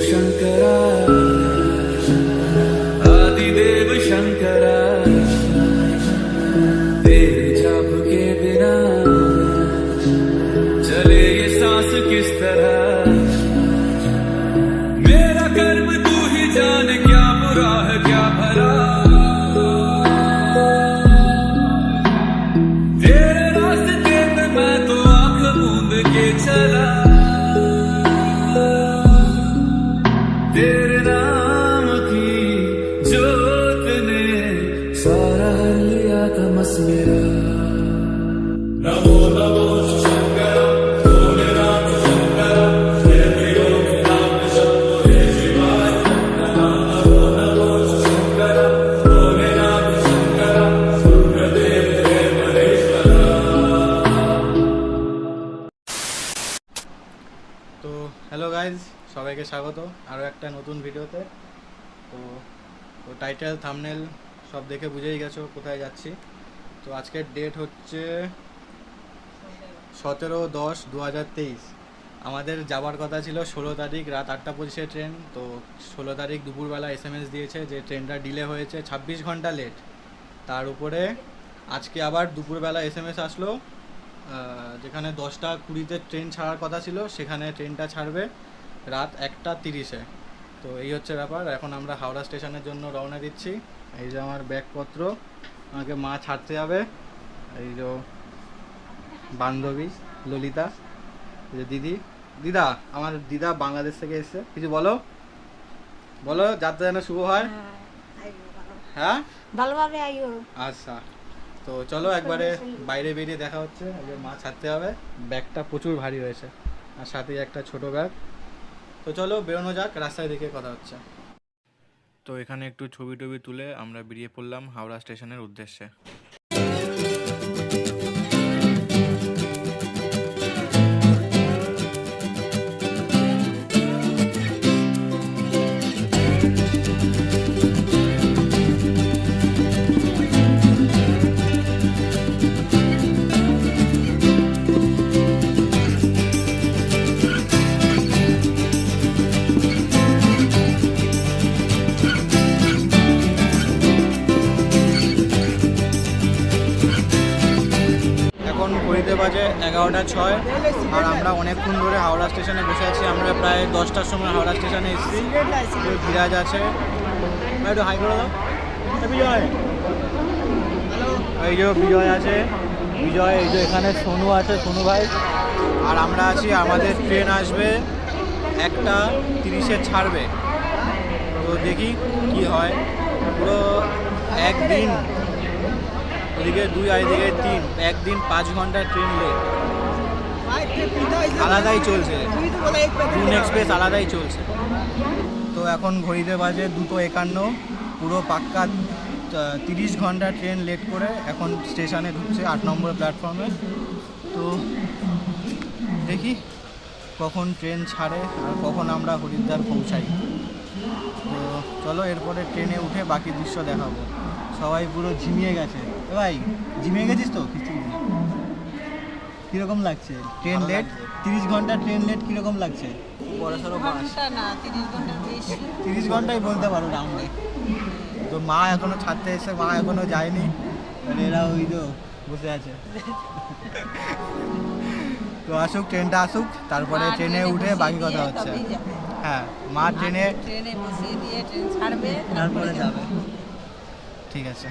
शंकरा आदिदेव शंकरा तेरे जाप के बिना चले ये सांस किस तरह मेरा कर्म तू ही जाने क्या बुरा है क्या भला तेरे रास्ते पे मैं तो आंख मूंद के चला तेरे नाम की जोत ने सारा लिया तमस मेरा नमो नमो शंकर भोले नाम शंकर हे प्रियो नाम शंभो हे शिवाय नमो नमो शंकर भोले नाम शंकर सूर्यदेव हे महेश्वरा। তো হ্যালো গাইজ, সবাইকে স্বাগত আরও একটা নতুন ভিডিওতে। তো তো টাইটেল থাম্বনেল সব দেখে বুঝেই গেছো কোথায় যাচ্ছি। তো আজকের ডেট হচ্ছে 17/10/2023। আমাদের যাবার কথা ছিল 16 তারিখ রাত 8:25 ট্রেন। তো 16 তারিখ দুপুরবেলা SMS দিয়েছে যে ট্রেনটা ডিলে হয়েছে 26 ঘন্টা লেট। তার উপরে আজকে আবার দুপুরবেলা SMS আসলো যেখানে 10:20-তে ট্রেন ছাড়ার কথা ছিল, সেখানে ট্রেনটা ছাড়বে রাত 1:30-এ। তো এই হচ্ছে ব্যাপার। এখন আমরা হাওড়া স্টেশনের জন্য রওনা দিচ্ছি। এই যে আমার ব্যাগপত্র, আমাকে মা ছাড়তে যাবে। এই যে বান্ধবী ললিতা, এই যে দিদা আমার দিদা বাংলাদেশ থেকে এসেছে। কিছু বলো বলো, যাত্রা যেন শুভ হয়। হ্যাঁ ভালোভাবে আইও। আচ্ছা, তো চলো একবারে বাইরে বেরিয়ে দেখা হচ্ছে। মা ছাড়তে হবে, ব্যাগটা প্রচুর ভারী হয়েছে আর সাথে একটা ছোট ব্যাগ। তো চলো বেরোনো যাক, রাস্তায় দেখে কথা হচ্ছে। তো এখানে একটু ছবি টবি তুলে আমরা বেরিয়ে পড়লাম হাওড়া স্টেশনের উদ্দেশ্যে। ঘড়িতে বাজে 11:06 আর আমরা অনেকক্ষণ ধরে হাওড়া স্টেশনে বসে আছি। আমরা প্রায় 10টার সময় হাওড়া স্টেশনে এসেছি। ধীরাজ আছে, একটু হাই করে দাও। বিজয়, এই যে বিজয় আছে, বিজয়। এই যে এখানে সোনু আছে, সোনু ভাই। আর আমরা আছি, আমাদের ট্রেন আসবে 1:30-এ ছাড়বে। তো দেখি কি হয়। পুরো একদিন, ওদিকে 2 আর এদিকে 3, একদিন 5 ঘন্টা ট্রেন লেট। আলাদাই চলছে, দুন এক্সপ্রেস আলাদাই চলছে। তো এখন ঘড়িতে বাজে 2:51, পুরো পাক্কা 30 ঘন্টা ট্রেন লেট করে এখন স্টেশনে ঢুকছে 8 নম্বর প্ল্যাটফর্মে। তো দেখি কখন ট্রেন ছাড়ে আর কখন আমরা হরিদ্বার পৌঁছাই। তো চলো এরপরে ট্রেনে উঠে বাকি দৃশ্য দেখাবো। সবাই পুরো ঝিমিয়ে গেছে। ভাই ঝিমিয়ে গেছিস তো? কিরকম লাগছে? ট্রেন লেট, 30 ঘন্টা ট্রেন লেট, কিরকম লাগছে? 30 ঘন্টাই বলতে পারো রাউন্ডে। তো মা এখনো ছাড়তে এসে, মা এখনো যায়নি, এরা ওই তো বসে আছে। তো আসুক, ট্রেনটা আসুক, তারপরে ট্রেনে উঠে বাকি কথা হচ্ছে। হ্যাঁ, মা ট্রেনে বসিয়ে দিয়ে ট্রেন ছাড়বে, তারপরে যাবে। ঠিক আছে।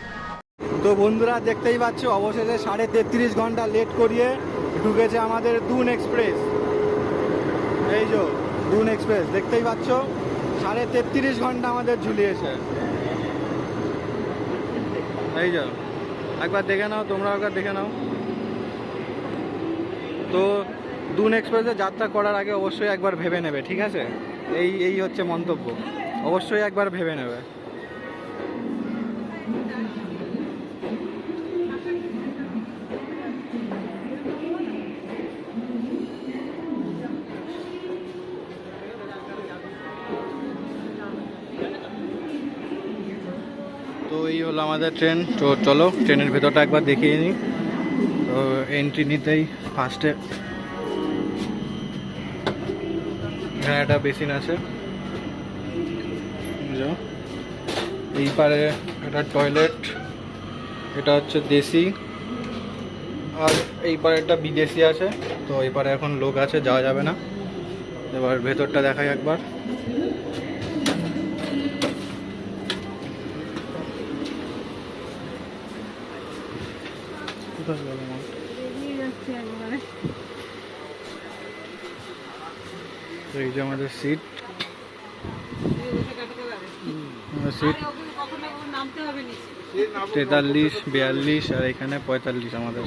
তো বন্ধুরা দেখতেই পাচ্ছ, অবশেষে 33.5 ঘন্টা লেট করিয়ে ঢুকেছে আমাদের দুন এক্সপ্রেস। এই যে দুন এক্সপ্রেস দেখতেই পাচ্ছ, 33.5 ঘন্টা আমাদের ঝুলিয়েছে। এই যে একবার দেখে নাও, তোমরা একবার দেখে নাও। তো দুন এক্সপ্রেসে যাত্রা করার আগে অবশ্যই একবার ভেবে নেবে, ঠিক আছে? এই হচ্ছে মন্তব্য, অবশ্যই একবার ভেবে নেবে। তো এই হলো আমাদের ট্রেন। তো চলো ট্রেনের ভেতরটা একবার দেখিয়ে নিই। তো এন্ট্রি নিতেই ফার্স্টে এখানে একটা বেসিন আছে, বুঝো, এই পারে একটা টয়লেট, এটা হচ্ছে দেশি, আর এই পারে একটা বিদেশি আছে। তো এই পারে এখন লোক আছে, যাওয়া যাবে না। এবার ভেতরটা দেখাই একবার। কোথায় গেল আমার? তো এই যে আমাদের সিট, সিট 43, 42 আর এখানে 45 আমাদের।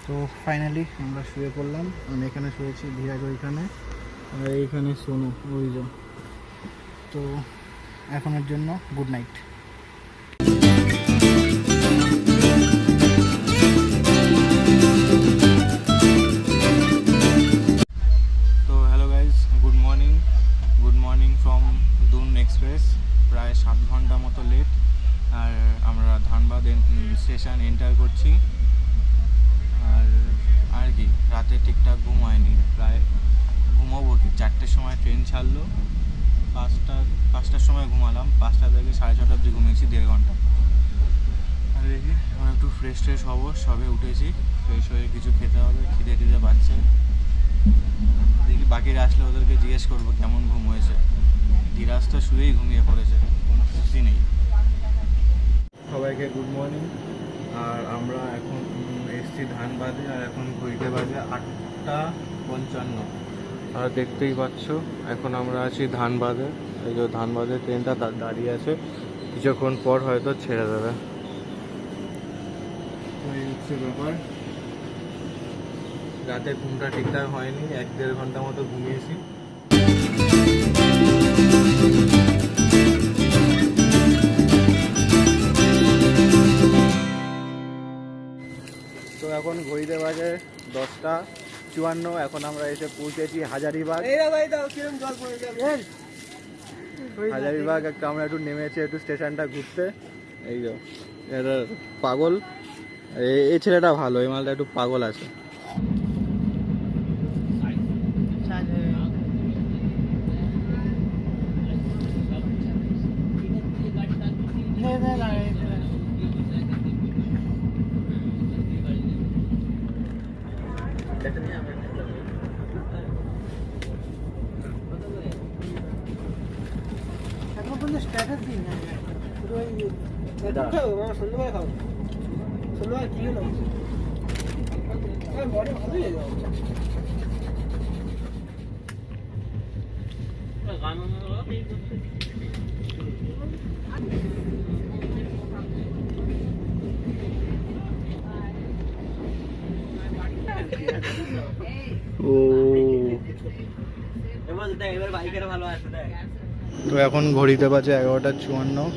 তো ফাইনালি আমরা শুয়ে পড়লাম। আমি এখানে শুয়েছি, ধীরাজ ওইখানে, আর এইখানে সোনু ওই যে। তো এখনের জন্য গুড নাইট। তো hello guys, good morning from Doon express. প্রায় 7 ঘন্টা মতো লেট, আর আমরা ধানবাদ স্টেশন এন্টার করছি। আর কি রাতে ঠিকঠাক ঘুম হয়নি, প্রায় ঘুমোবো কি, 4টের সময় ট্রেন ছাড়লো, 5টার সময় ঘুমালাম, 5টা থেকে 6:30 অবধি ঘুমিয়েছি, 1.5 ঘন্টা। আর দেখি এখন একটু ফ্রেশ হবো, সবে উঠেছি, ফ্রেশ হয়ে কিছু খেতে হবে, খিদে পাচ্ছে। দেখি বাকিরা আসলে ওদেরকে জিজ্ঞেস করবো কেমন ঘুম হয়েছে। ধীরাজ তো শুয়েই ঘুমিয়ে পড়েছে, কোনো খুশি নেই। সবাইকে গুড মর্নিং। আর আমরা এখন এসছি ধানবাদে, আর এখন ঘড়িতে বাজে 8:55। আর দেখতেই পাচ্ছ এখন আমরা আছি ধানবাদে। এই যে ধানবাদে ট্রেনটা দাঁড়িয়ে আছে, কিছুক্ষণ পর হয়তো ছেড়ে দেবে। এই হচ্ছে ব্যাপার। রাতে ঘুমটা ঠিকঠাক হয়নি, 1-1.5 ঘন্টা মতো ঘুমিয়েছি। তো এখন ঘড়িতে বাজে 10:54। এখন আমরা এসে পৌঁছেছি হাজারিবাগ। হাজারিবাগ একটা আমরা একটু নেমেছি একটু স্টেশনটা ঘুরতে। এই যে এটা পাগল, এই ছেলেটা ভালো, এই মালটা একটু পাগল আছে। স্ট্যাটাস দিন না, পুরো সন্ধ্যাবেলা খাও, সন্ধ্যাবেলা কি হলো বড় ভালোই ও তো এখন ঘড়িতে বাজে 11:54,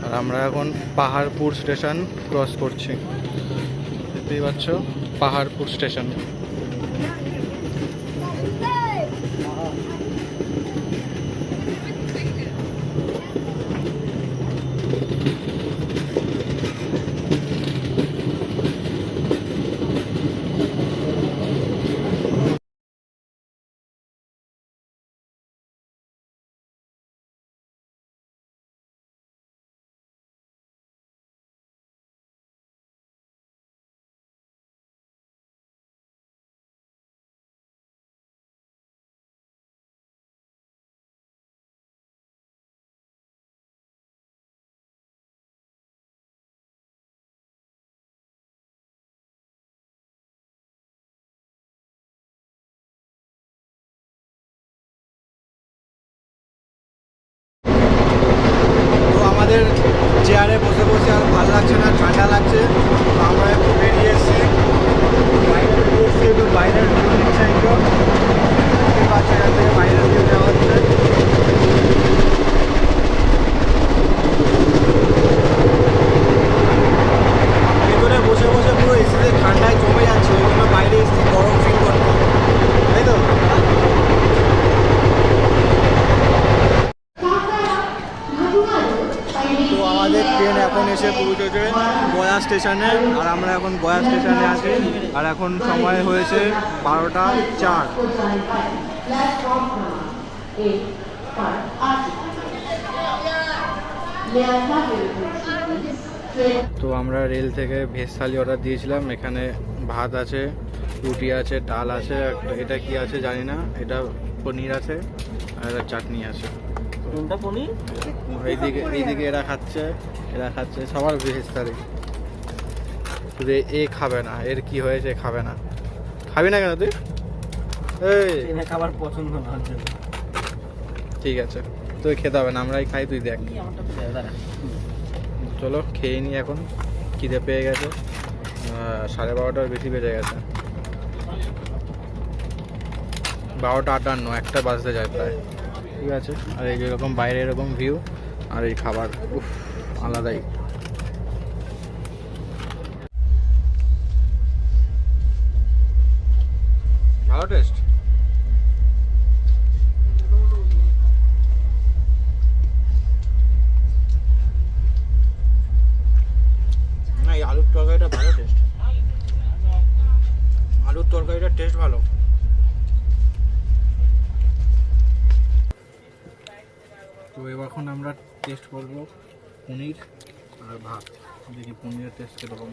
আর আমরা এখন পাহাড়পুর স্টেশন ক্রস করছি। দেখতেই পাচ্ছ পাহাড়পুর স্টেশন। এসে পৌঁছেছে গয়া স্টেশনে, আর আমরা এখন গয়া স্টেশনে আছি। আর এখন সময় হয়েছে 12:04। তো আমরা রেল থেকে ভেজ থালি অর্ডার দিয়েছিলাম। এখানে ভাত আছে, রুটি আছে, ডাল আছে, এটা কি আছে জানি না, এটা পনির আছে আর একটা চাটনি আছে। কোনটা পনির? এইদিকে এরা খাচ্ছে সবার ভেজ থালি। শুধু এ খাবে না, এর কি হয়েছে খাবে না। খাবি না কেন তুই? এই খাবার পছন্দ না হচ্ছে। ঠিক আছে, তুই খেতে হবে না, আমরাই খাই, তুই দেখ। চলো খেয়ে নি, এখন খিদে পেয়ে গেছে। 12:30 বেশি বেজে গেছে, 12:58, 1টা বাজতে যায় প্রায়। ঠিক আছে, আর এই যেরকম বাইরে এরকম ভিউ আর এই খাবার, উফ আলাদাই। ভালো টেস্ট। না, এই আলুর তরকারিটা ভালো টেস্ট, আলুর তরকারিটার টেস্ট ভালো। তো এখন আমরা টেস্ট করবো পনির আর ভাত, দেখি পনিরের টেস্ট কীরকম।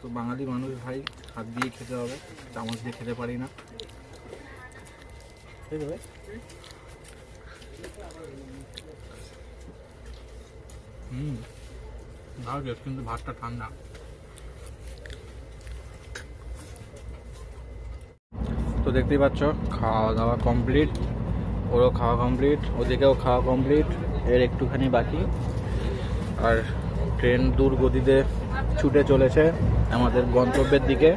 তো বাঙালি মানুষ ভাই, হাত দিয়ে খেতে হবে, চামচ দিয়ে খেতে পারি না। ঠিক আছে, ভালো টেস্ট, কিন্তু ভাতটা ঠান্ডা। তো দেখতেই পাচ্ছ খাওয়া দাওয়া কমপ্লিট, ওরও খাওয়া কমপ্লিট, ওদিকেও খাওয়া কমপ্লিট, এর একটুখানি বাকি। আর ট্রেন দূর গতিতে ছুটে চলেছে আমাদের গন্তব্যের দিকে।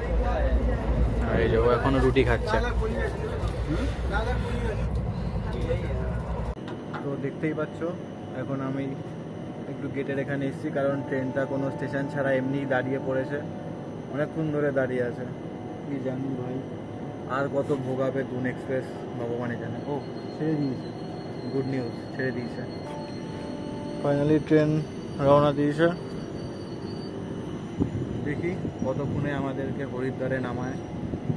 আর এই যে ও এখনো রুটি খাচ্ছে। তো দেখতেই পাচ্ছ এখন আমি একটু গেটের এখানে এসেছি, কারণ ট্রেনটা কোনো স্টেশন ছাড়া এমনি দাঁড়িয়ে পড়েছে, অনেকক্ষণ ধরে দাঁড়িয়ে আছে। কি জানি ভাই আর কত ভোগাবে দুন এক্সপ্রেস, ভগবানই জানে। ও ছেড়ে দিয়েছে, গুড নিউজ, ছেড়ে দিয়েছে ফাইনালি, ট্রেন রওনা দিয়েছে। দেখি কতক্ষণে আমাদেরকে হরিদ্বারে নামায়।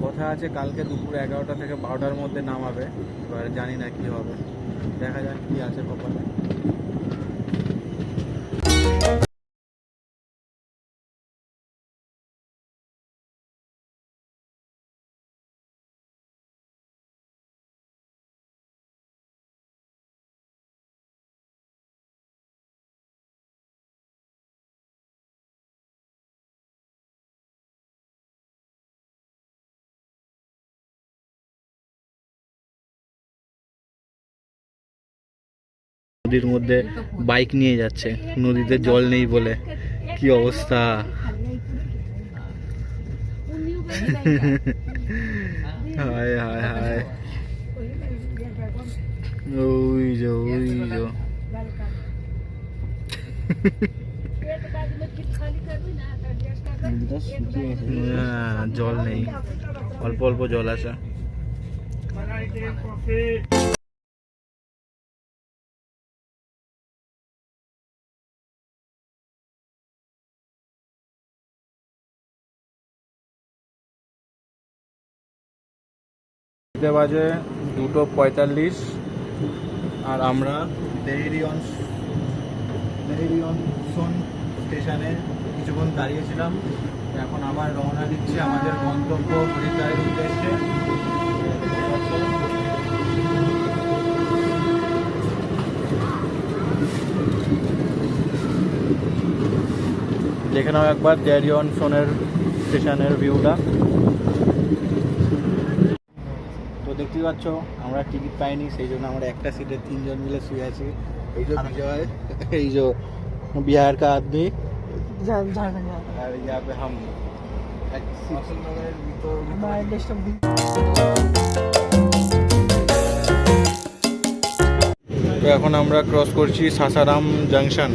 কথা আছে কালকে দুপুর 11টা থেকে 12টার মধ্যে নামাবে, এবার জানি না কি হবে, দেখা যাক কি আছে কপালে। নদীর মধ্যে বাইক নিয়ে যাচ্ছে, নদীতে জল নেই বলে, কি অবস্থা। হায় হায় হায়, ওই যে জল নেই, অল্প অল্প জল আছে। বাজে 2:45 আর আমরা দেহরি অন সোন স্টেশনে কিছুক্ষণ দাঁড়িয়েছিলাম। এখন আবার রওনা দিচ্ছে আমাদের গন্তব্য হরিদ্বারের উদ্দেশ্যে। দেখে নাও একবার দেহরি অন সোনের স্টেশনের ভিউটা। দেখতে পাচ্ছ আমরা টিকিট পাইনি, সেই জন্য আমরা একটা সিটে 3 জন মিলে শুয়ে আছি। এই যে বিজয়, এই যে बिहार का आदमी, और यहाँ पे हम তো এখন আমরা ক্রস করছি সাসারাম জাংশন।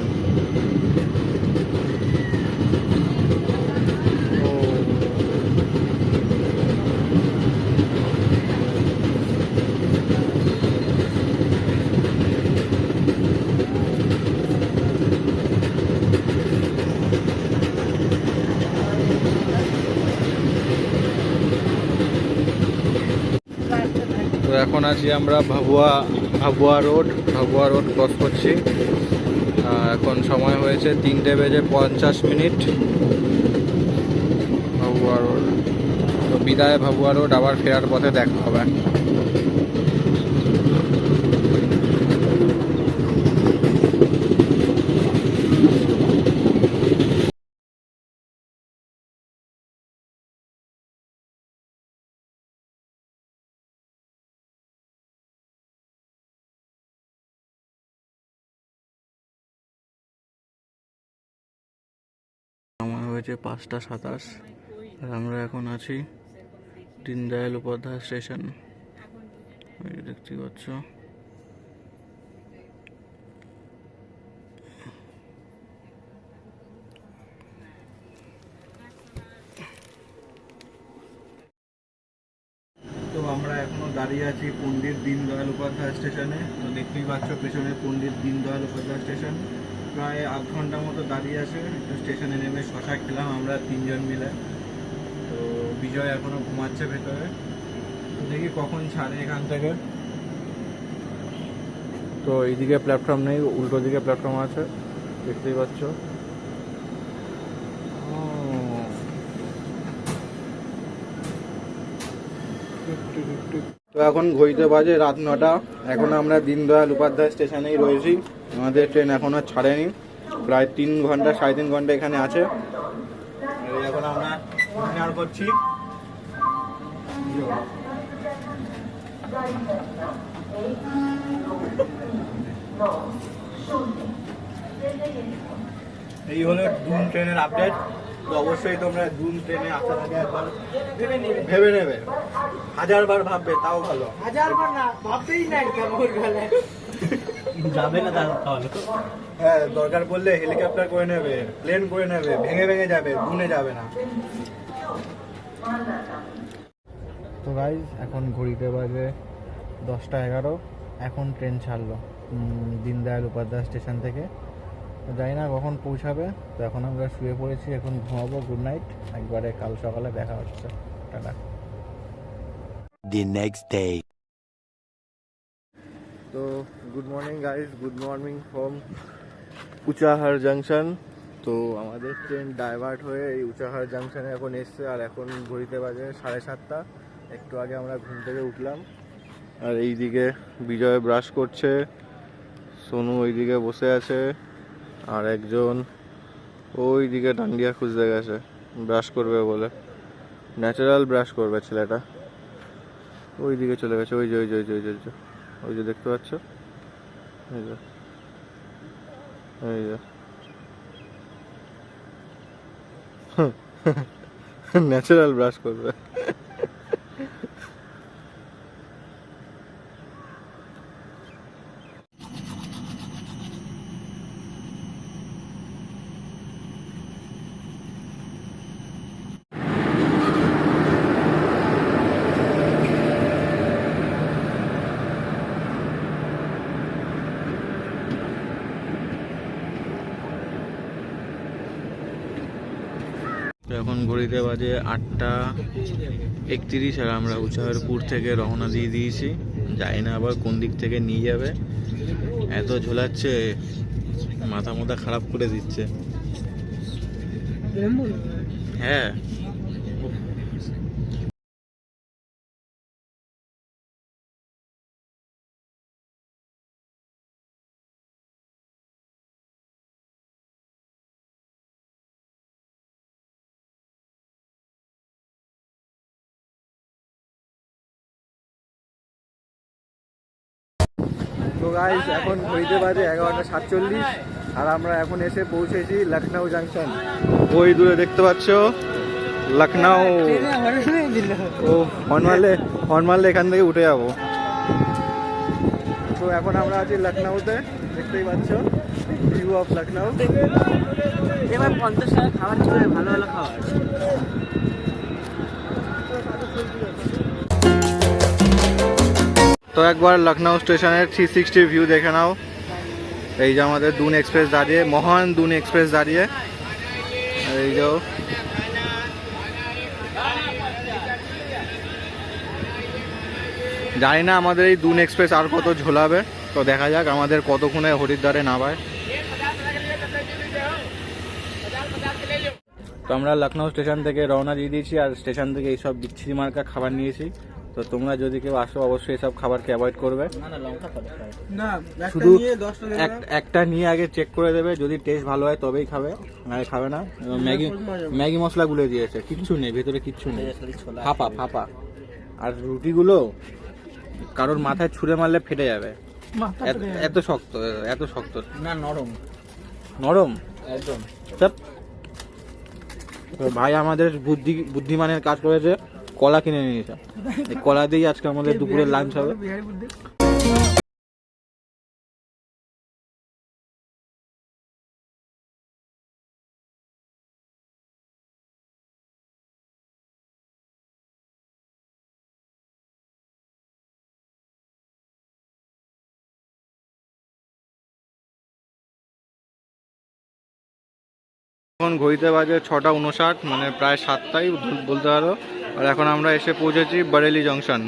এখন আছি আমরা ভাবুয়া রোড ক্রস করছি। এখন সময় হয়েছে 3:50 ভাবুয়া রোড। তো বিদায় ভাবুয়া রোড, আবার ফেরার পথে দেখা হবে। সময় হয়েছে 5:27 আর আমরা এখন আছি দীনদয়াল উপাধ্যায় স্টেশন। দেখতে পাচ্ছ তো আমরা এখনো দাঁড়িয়ে আছি পণ্ডিত দীনদয়াল উপাধ্যায় স্টেশনে। তো দেখতেই পাচ্ছ পেছনে পণ্ডিত দীনদয়াল উপাধ্যায় স্টেশন। প্রায় আধ ঘন্টার মতো দাঁড়িয়ে আছে। স্টেশনে নেমে শশা খেলাম আমরা 3 জন মিলে। তো বিজয় এখনো ঘুমাচ্ছে ভেতরে। তো দেখি কখন ছাড়ে এখান থেকে। তো এইদিকে প্ল্যাটফর্ম নেই, উল্টো দিকে প্ল্যাটফর্ম আছে, দেখতেই পাচ্ছ। তো এখন ঘড়িতে বাজে রাত 9টা। এখন আমরা দীনদয়াল উপাধ্যায় স্টেশনেই রয়েছি। আমাদের ট্রেন এখনো ছাড়েনি, প্রায় 3 ঘন্টা 3.5 ঘন্টা এখানে আছে। এখন আমরা ডিনার করছি। এই হলো দুন ট্রেনের আপডেট। তো অবশ্যই তোমরা দুন ট্রেনে আসার আগে একবার ভেবে নেবে, 1000 বার ভাববে তাও ভালো। 1000 বার না, ভাবতেই না যাবে না তাহলে। হ্যাঁ, দরকার পড়লে হেলিকপ্টার করে নেবে, প্লেন করে নেবে, ভেঙে ভেঙে যাবে, দুনে যাবে না। তো গাইজ এখন ঘড়িতে বাজে 10:11। এখন ট্রেন ছাড়লো দীনদয়াল উপাধ্যায় স্টেশন থেকে। জানি না কখন পৌঁছাবে। তো এখন আমরা শুয়ে পড়েছি, এখন ঘুমাবো। গুড নাইট, একবারে কাল সকালে দেখা হচ্ছে। টাটা। The next day. তো good morning guys, good morning from Unchahar junction. তো আমাদের ট্রেন ডাইভার্ট হয়ে এই উচাহার জাংশনে এখন এসছে। আর এখন ঘড়িতে বাজে 7:30। একটু আগে আমরা ঘুম থেকে উঠলাম। আর এইদিকে বিজয় ব্রাশ করছে, সোনু ওইদিকে বসে আছে, আর একজন ওই দিকে ডান্ডিয়া খুঁজতে গেছে ব্রাশ করবে বলে। ন্যাচারাল ব্রাশ করবে ছেলেটা। ওই দিকে চলে গেছে, ওই যে ওই যে ওই যে ওই যে ওই যে দেখতে পাচ্ছ, এই যে এই যে ন্যাচারাল ব্রাশ করবে। এখন ঘড়িতে বাজে 8:31 আর আমরা উচাহারপুর থেকে রওনা দিয়ে দিয়েছি। জানি না আবার কোন দিক থেকে নিয়ে যাবে, এত ঝোলাচ্ছে, মাথা মাথা খারাপ করে দিচ্ছে। হ্যাঁ, তো গাইস এখন ঘড়িতে বাজে 11:47 আর আমরা এখন এসে পৌঁছেছি লখনউ জাংশন। ওই দূরে দেখতে পাচ্ছ লখনউ। ও হর্ন মারলে এখান থেকে উঠে যাবো। তো এখন আমরা আছি লখনউতে, দেখতেই পাচ্ছ ভিউ অফ লখনউ। এবার 50 টাকা খাবার ছিল, ভালো ভালো খাবার। তো একবার লখনউ স্টেশনের 360 ভিউ দেখে নাও। এই যে আমাদের দুন এক্সপ্রেস দাঁড়িয়ে, মহান দুন এক্সপ্রেস দাঁড়িয়ে। এই যে জানি না আমাদের এই দুন এক্সপ্রেস আর কত ঝোলাবে, তো দেখা যাক আমাদের কতক্ষণে হরিদ্বারে নামায়। তো আমরা লখনৌ স্টেশন থেকে রওনা দিয়ে দিয়েছি, আর স্টেশন থেকে এইসব বিচ্ছিরি মার্কা খাবার নিয়েছি। তো তোমরা যদি কেউ আসো অবশ্যই এসব খাবারকে অ্যাভয়েড করবে। শুধু একটা নিয়ে আগে চেক করে দেবে, যদি টেস্ট ভালো হয় তবেই খাবে, নাহলে খাবে না। ম্যাগি মশলা গুলে দিয়েছে, কিচ্ছু নেই ভেতরে, কিচ্ছু নেই, ফাঁপা ফাঁপা। আর রুটিগুলো কারোর মাথায় ছুঁড়ে মারলে ফেটে যাবে, এত শক্ত, এত শক্ত না, নরম নরম একদম। তো ভাই আমাদের বুদ্ধিমানের কাজ করেছে, কলা কিনে নিয়েছে। এই কলা দিয়েই আজকে আমাদের দুপুরের লাঞ্চ হবে। এখন ঘড়িতে বাজে 6:59, মানে প্রায় 7টাই বলতে পারো। আর এখন আমরা এসে পৌঁছেছি বরেলি জংশন।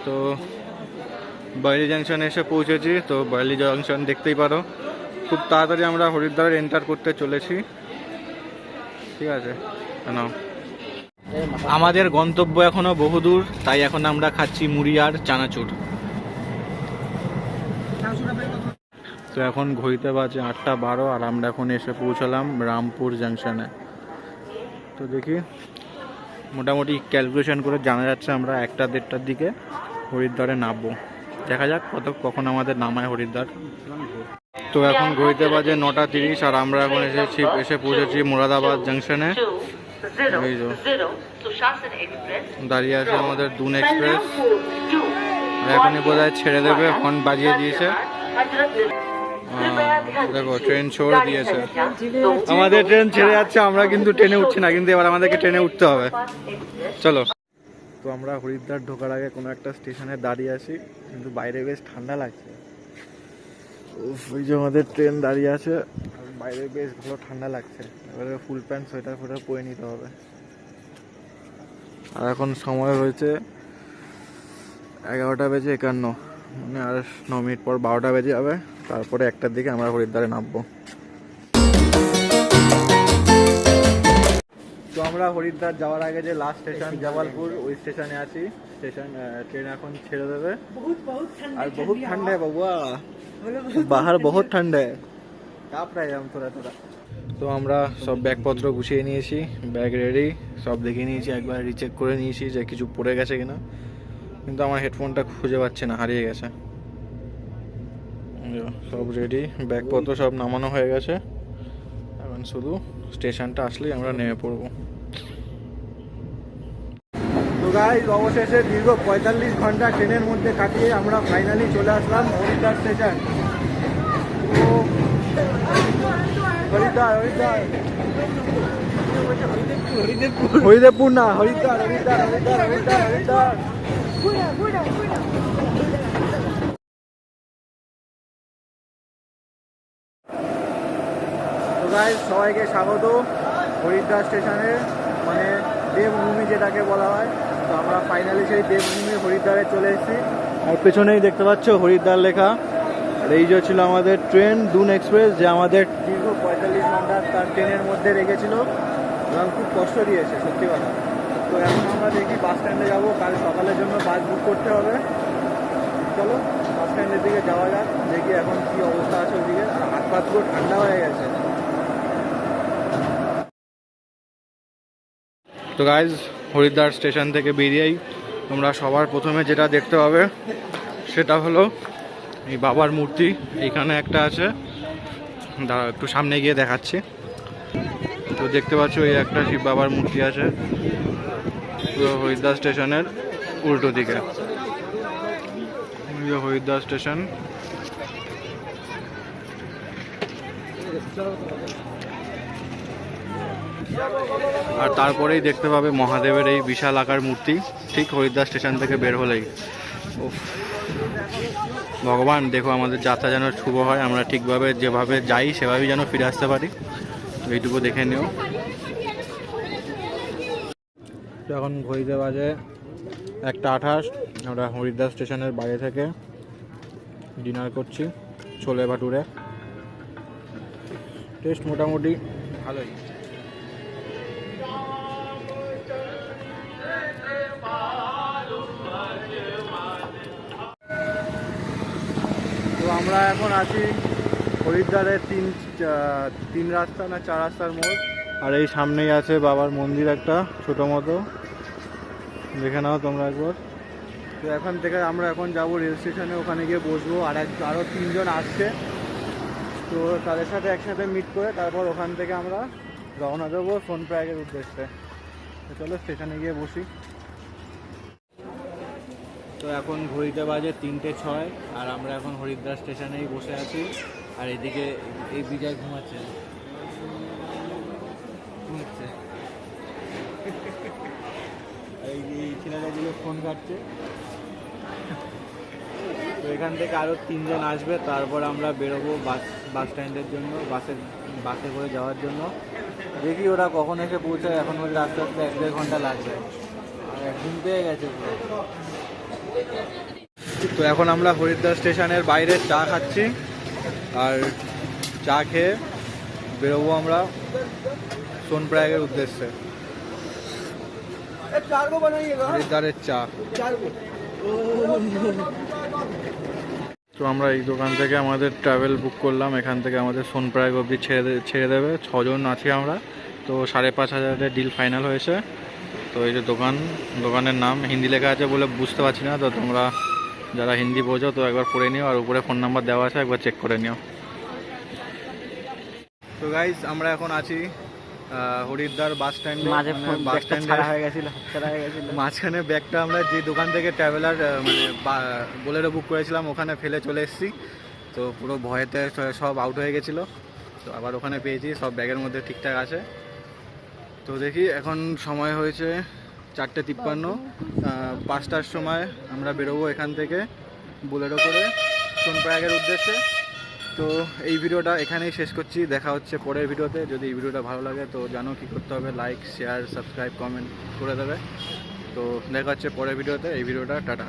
তো বরেলি জংশনে এসে পৌঁছেছি। তো বরেলি জংশন দেখতেই পারো, খুব তাড়াতাড়ি আমরা হরিদ্বার এন্টার করতে চলেছি। ঠিক আছে, নাও। আমাদের গন্তব্য এখনো বহুদূর, তাই এখন আমরা খাচ্ছি মুড়ি আর চানাচুর। তো এখন ঘড়িতে বাজে 8:12, আর আমরা এখন এসে পৌঁছালাম রামপুর জাংশনে। তো দেখি, মোটামুটি ক্যালকুলেশন করে জানা যাচ্ছে আমরা 1টা-1:30টার দিকে হরিদ্বারে নামবো। দেখা যাক কখন আমাদের নামায় হরিদ্বার। তো এখন ঘড়িতে বাজে 9:30, আর আমরা এখন এসে পৌঁছেছি মুরাদাবাদ জাংশনে। এই তো দাঁড়িয়ে আছে আমাদের দুন এক্সপ্রেস, এখনই বোধহয় ছেড়ে দেবে, হর্ন বাজিয়ে দিয়েছে। দেখো ট্রেন ছেড়ে দিয়েছে, আমাদের ট্রেন ছেড়ে যাচ্ছে, আমরা কিন্তু ট্রেনে উঠছি না, কিন্তু এবার আমাদেরকে ট্রেনে উঠতে হবে। চলো। তো আমরা হরিদ্বার ঢোকার আগে কোনো একটা স্টেশনে দাঁড়িয়ে আছি, কিন্তু বাইরে বেশ ঠান্ডা লাগছে। ওই যে আমাদের ট্রেন দাঁড়িয়ে আছে, বাইরে বেশ ভালো ঠান্ডা লাগছে। এবারে ফুল প্যান্ট সোয়েটার ফোয়েটার পরে নিতে হবে। আর এখন সময় হয়েছে 11:51, মানে আর 9 মিনিট পর 12টা বেজে যাবে। তারপরে 1টার দিকে আমরা হরিদ্বারে নামবো। তো আমরা হরিদ্বার যাওয়ার আগে যে লাস্ট স্টেশন জবলপুর, ওই স্টেশনে আছি। ট্রেন এখন ছেড়ে দেবে। আর বহুত ঠান্ডা বাবুয়া, বাহার বহুত ঠান্ডা, কাঁপ রা যাম থোড়া থোড়া। তো আমরা সব ব্যাগপত্র গুছিয়ে নিয়েছি, ব্যাগ রেডি, সব দেখে নিয়েছি, একবার রিচেক করে নিয়েছি যে কিছু পড়ে গেছে কিনা। কিন্তু আমার হেডফোনটা খুঁজে পাচ্ছি না, হারিয়ে গেছে। সব রেডি, ব্যাগপত্র সব নামানো হয়ে গেছে। এখন শুধু স্টেশনটা আসলেই আমরা নেমে পড়বো। তো গাইস, অবশেষে দীর্ঘ 45 ঘন্টা ট্রেনের মধ্যে কাটিয়ে আমরা ফাইনালি চলে আসলাম হরিদ্বার স্টেশন। তো হরিদেবপুর না, হরিদ্বার। তো গাইস, সবাইকে স্বাগত হরিদ্বার স্টেশনে, মানে দেবভূমি যেটাকে বলা হয়। তো আমরা ফাইনালি সেই দেবভূমি হরিদ্বারে চলে এসেছি। আর পেছনেই দেখতে পাচ্ছ হরিদ্বার লেখা। আর এই যে ছিল আমাদের ট্রেন দুন এক্সপ্রেস, যে আমাদের দীর্ঘ 45 ঘন্টা তার ট্রেনের মধ্যে রেখেছিল এবং খুব কষ্ট দিয়েছে, সত্যি কথা। তো এখন আমরা দেখি বাস স্ট্যান্ডে যাবো, কাল সকালের জন্য বাস বুক করতে হবে। চলো বাস স্ট্যান্ডের দিকে যাওয়া যাক, দেখি এখন কি অবস্থা আছে ওইদিকে। আর হাত পা পুরো ঠান্ডা হয়ে গেছে। তো গাইজ, হরিদ্বার স্টেশন থেকে বেরিয়েই তোমরা সবার প্রথমে যেটা দেখতে পাবে সেটা হলো এই বাবার মূর্তি। এইখানে একটা আছে, দাঁড়াও একটু সামনে গিয়ে দেখাচ্ছি। তো দেখতে পাচ্ছ এই একটা শিব বাবার মূর্তি আছে পুরো হরিদ্বার স্টেশনের উল্টো দিকে। হরিদ্বার স্টেশন। আর তারপরেই দেখতে পাবে মহাদেবের এই বিশাল আকার মূর্তি, ঠিক হরিদ্বার স্টেশন থেকে বের হলেই। ভগবান, দেখো আমাদের যাত্রা যেন শুভ হয়, আমরা ঠিকভাবে যেভাবে যাই সেভাবেই যেন ফিরে আসতে পারি, এইটুকু দেখে নিও। এখন ঘড়িতে বাজে 1:28 আমরা হরিদ্বার স্টেশনের বাইরে থেকে ডিনার করছি ছোলে ভাটুরে। টেস্ট মোটামুটি ভালোই। তো আমরা এখন আছি হরিদ্বারের তিন রাস্তা না 4 রাস্তার মোড়, আর এই সামনেই আছে বাবার মন্দির একটা ছোটো মতো, দেখে নাও তোমরা একবার। তো এখান থেকে আমরা এখন যাব রেল স্টেশনে, ওখানে গিয়ে বসবো। আরও 3 জন আসছে, তো তাদের সাথে একসাথে মিট করে তারপর ওখান থেকে আমরা রওনা দেবো সোনপ্রয়াগের উদ্দেশ্যে। তো চলো স্টেশনে গিয়ে বসি। তো এখন ঘড়িতে বাজে 3:06 আর আমরা এখন হরিদ্বার স্টেশনেই বসে আছি। আর এদিকে এই বিজয় ঘুমাচ্ছে। এই ছেলেগুলো ফোন কাটছে। তো এখান থেকে আরও 3 জন আসবে, তারপর আমরা বেরোবো বাস স্ট্যান্ডের জন্য, বাসে করে যাওয়ার জন্য। দেখি ওরা কখন এসে পৌঁছায়, এখন ওদের আস্তে আস্তে 1-1.5 ঘন্টা লাগবে। আর ঘুম পেয়ে গেছে। তো এখন আমরা হরিদ্বার স্টেশনের বাইরে চা খাচ্ছি, আর চা খেয়ে বেরোবো আমরা সোনপ্রয়াগের উদ্দেশ্যে। হরিদ্বারের চা। তো আমরা এই দোকান থেকে আমাদের ট্রাভেল বুক করলাম, এখান থেকে আমাদের সোনপ্রয়াগ অবধি ছেড়ে দেবে। 6 জন আছি আমরা, তো 5,500 ডিল ফাইনাল হয়েছে। তো এই যে দোকানের নাম হিন্দি লেখা আছে বলে বুঝতে পারছি না, তো তোমরা যারা হিন্দি বোঝো তো একবার পড়ে নিও, আর উপরে ফোন নাম্বার দেওয়া আছে, একবার চেক করে নিও। তো গাইজ আমরা এখন আছি হরিদ্বার বাস স্ট্যান্ডে। মাঝখানে ব্যাগটা আমরা যে দোকান থেকে ট্রাভেলার মানে বোলেরো বুক করেছিলাম ওখানে ফেলে চলে এসেছি। তো পুরো ভয়েতে সব আউট হয়ে গেছিলো, তো আবার ওখানে পেয়েছি, সব ব্যাগের মধ্যে ঠিকঠাক আছে। তো দেখি এখন সময় হয়েছে 4:53, 5টার সময় আমরা বেরোবো এখান থেকে বোলেরো করে সোনপ্রয়াগের উদ্দেশ্যে। তো এই ভিডিওটা এখানেই শেষ করছি, দেখা হচ্ছে পরের ভিডিওতে। যদি এই ভিডিওটা ভালো লাগে তো জানো কি করতে হবে, লাইক, শেয়ার, সাবস্ক্রাইব, কমেন্ট করে দেবে। তো দেখা হচ্ছে পরের ভিডিওতে। এই ভিডিওটা টাটা।